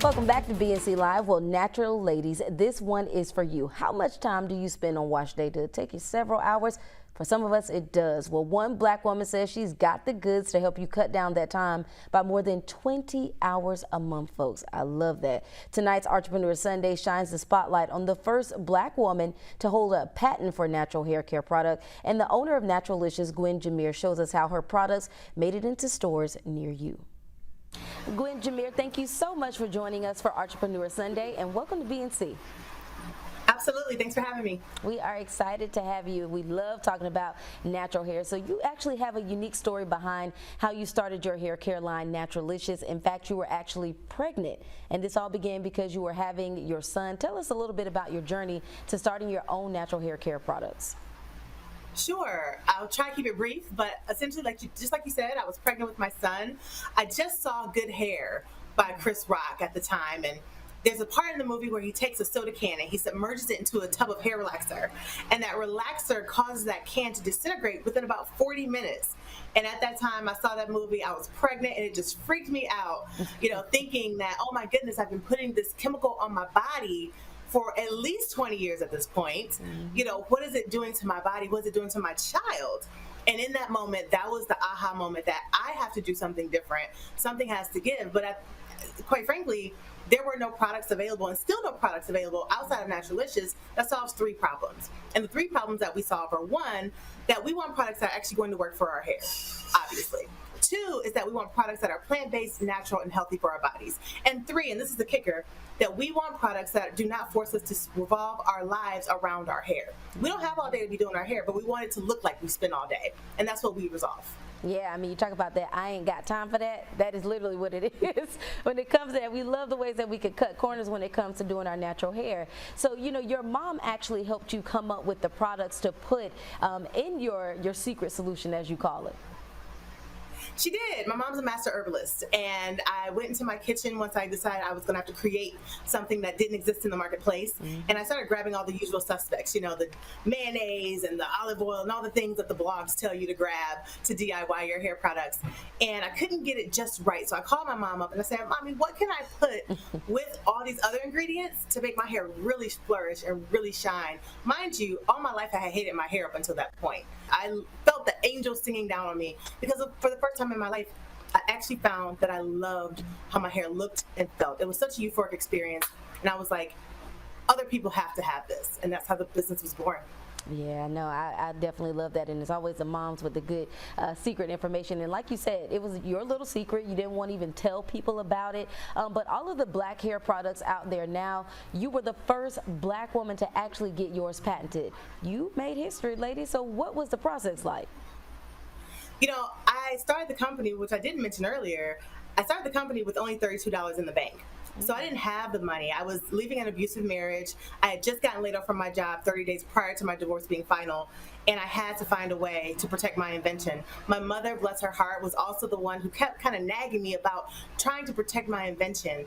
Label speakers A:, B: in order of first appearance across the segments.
A: Welcome back to BNC Live. Well, natural ladies, this one is for you. How much time do you spend on wash day? Does it take you several hours? For some of us, it does. Well, one black woman says she's got the goods to help you cut down that time by more than 20 hours a month, folks. I love that. Tonight's Entrepreneur Sunday shines the spotlight on the first black woman to hold a patent for natural hair care product. And the owner of Naturalicious, Gwen Jimmere, shows us how her products made it into stores near you. Gwen Jimmere, thank you so much for joining us for Entrepreneur Sunday, and welcome to BNC.
B: Absolutely. Thanks for having me.
A: We are excited to have you. We love talking about natural hair. So you actually have a unique story behind how you started your hair care line, Naturalicious. In fact, you were actually pregnant, and this all began because you were having your son. Tell us a little bit about your journey to starting your own natural hair care products.
B: Sure. I'll try to keep it brief, but essentially, just like you said, I was pregnant with my son. I just saw Good Hair by Chris Rock at the time, and there's a part in the movie where he takes a soda can and he submerges it into a tub of hair relaxer, and that relaxer causes that can to disintegrate within about 40 minutes. And at that time I saw that movie, I was pregnant, and it just freaked me out, thinking that, oh my goodness, I've been putting this chemical on my body for at least 20 years at this point. What is it doing to my body? What is it doing to my child? And in that moment, that was the aha moment that I have to do something different. Something has to give. But quite frankly, there were no products available, and still no products available outside of Naturalicious that solves three problems. And the three problems that we solve are: one, that we want products that are actually going to work for our hair, obviously. Two is that we want products that are plant-based, natural, and healthy for our bodies. And three, and this is the kicker, that we want products that do not force us to revolve our lives around our hair. We don't have all day to be doing our hair, but we want it to look like we spend all day. And that's what we resolve.
A: Yeah, I mean, you talk about that, I ain't got time for that. That is literally what it is. When it comes to that, we love the ways that we could cut corners when it comes to doing our natural hair. So, your mom actually helped you come up with the products to put in your secret solution, as you call it.
B: She did. My mom's a master herbalist, and I went into my kitchen once I decided I was going to have to create something that didn't exist in the marketplace, and I started grabbing all the usual suspects, the mayonnaise and the olive oil and all the things that the blogs tell you to grab to DIY your hair products, and I couldn't get it just right. So I called my mom up and I said, Mommy, what can I put with all these other ingredients to make my hair really flourish and really shine? Mind you, all my life I had hated my hair up until that point. I felt the angels singing down on me because for the first time in my life, I actually found that I loved how my hair looked and felt. It was such a euphoric experience, and I was like, other people have to have this, and that's how the business was born.
A: Yeah, no, I definitely love that, and it's always the moms with the good secret information. And like you said, it was your little secret. You didn't want to even tell people about it. But all of the black hair products out there now, you were the first black woman to actually get yours patented. You made history, ladies. So what was the process like?
B: I started the company, which I didn't mention earlier. I started the company with only $32 in the bank. So I didn't have the money. I was leaving an abusive marriage. I had just gotten laid off from my job 30 days prior to my divorce being final, and I had to find a way to protect my invention. My mother, bless her heart, was also the one who kept kind of nagging me about trying to protect my invention.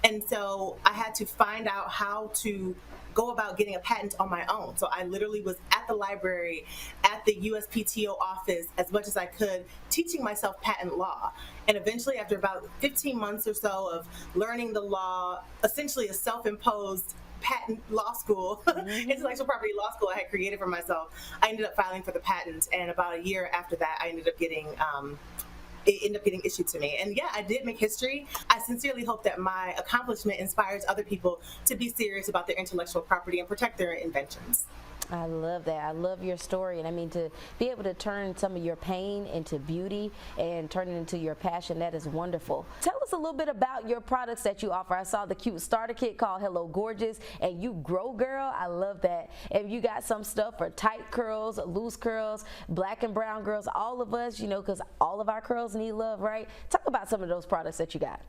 B: And so I had to find out how to go about getting a patent on my own. So I literally was at the library, at the USPTO office as much as I could, teaching myself patent law. And eventually, after about 15 months or so of learning the law, essentially a self-imposed patent law school, intellectual property law school I had created for myself, I ended up filing for the patent. And about a year after that, I ended up getting issued to me. And yeah, I did make history. I sincerely hope that my accomplishment inspires other people to be serious about their intellectual property and protect their inventions.
A: I love that. I love your story. And I mean, to be able to turn some of your pain into beauty and turn it into your passion, that is wonderful. Tell us a little bit about your products that you offer. I saw the cute starter kit called Hello Gorgeous, and you grow girl. I love that. And you got some stuff for tight curls, loose curls, black and brown girls, all of us, because all of our curls need love, right? Talk about some of those products that you got.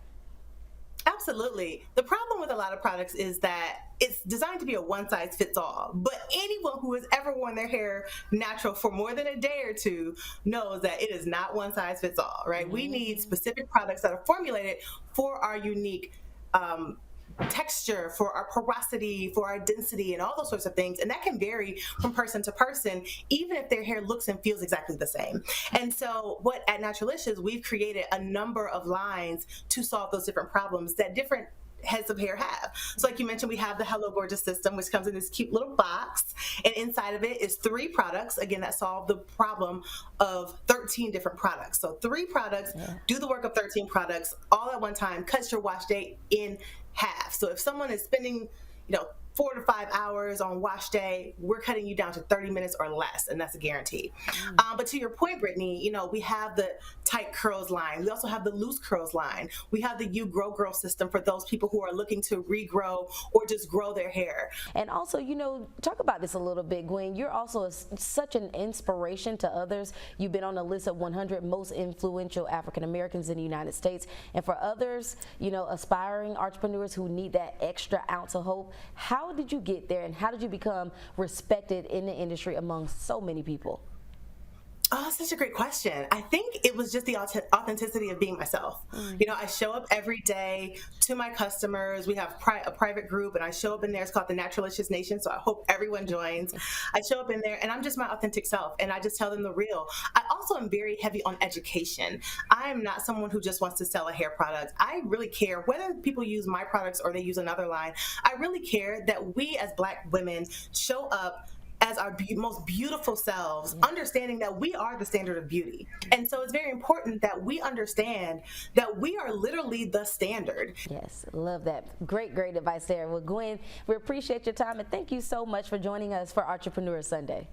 B: Absolutely. The problem with a lot of products is that it's designed to be a one-size-fits-all. But anyone who has ever worn their hair natural for more than a day or two knows that it is not one-size-fits-all, right? We need specific products that are formulated for our unique texture, for our porosity, for our density, and all those sorts of things. And that can vary from person to person, even if their hair looks and feels exactly the same. And so at Naturalicious, we've created a number of lines to solve those different problems that different heads of hair have. So like you mentioned, we have the Hello Gorgeous system, which comes in this cute little box, and inside of it is 3 products, again, that solve the problem of 13 different products. So 3 products do the work of 13 products all at one time, cuts your wash day in half. So if someone is spending, 4 to 5 hours on wash day, we're cutting you down to 30 minutes or less, and that's a guarantee. But to your point, Brittany, we have the tight curls line. We also have the loose curls line. We have the You Grow Girl system for those people who are looking to regrow or just grow their hair.
A: And also, talk about this a little bit, Gwen. You're also such an inspiration to others. You've been on the list of 100 most influential African Americans in the United States. And for others, aspiring entrepreneurs who need that extra ounce of hope, how did you get there, and how did you become respected in the industry among so many people?
B: Oh, such a great question. I think it was just the authenticity of being myself. I show up every day to my customers. We have a private group, and I show up in there. It's called the Naturalicious Nation, so I hope everyone joins. I show up in there, and I'm just my authentic self, and I just tell them the real. I also am very heavy on education. I am not someone who just wants to sell a hair product. I really care whether people use my products or they use another line. I really care that we as Black women show up as our most beautiful selves, understanding that we are the standard of beauty. And so it's very important that we understand that we are literally the standard.
A: Yes, love that. Great, great advice there. Well, Gwen, we appreciate your time, and thank you so much for joining us for Entrepreneur Sunday.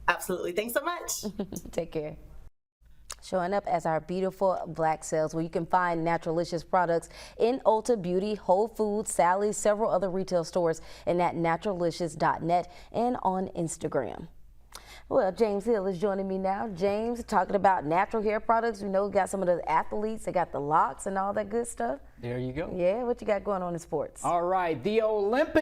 B: Absolutely. Thanks so much.
A: Take care. Showing up as our beautiful Black selves, where you can find Naturalicious products in Ulta Beauty, Whole Foods, Sally's, several other retail stores, and at naturalicious.net and on Instagram. Well, James Hill is joining me now. James, talking about natural hair products. We got some of the athletes. They got the locks and all that good stuff.
C: There you go.
A: Yeah, what you got going on in sports?
C: All right, the Olympic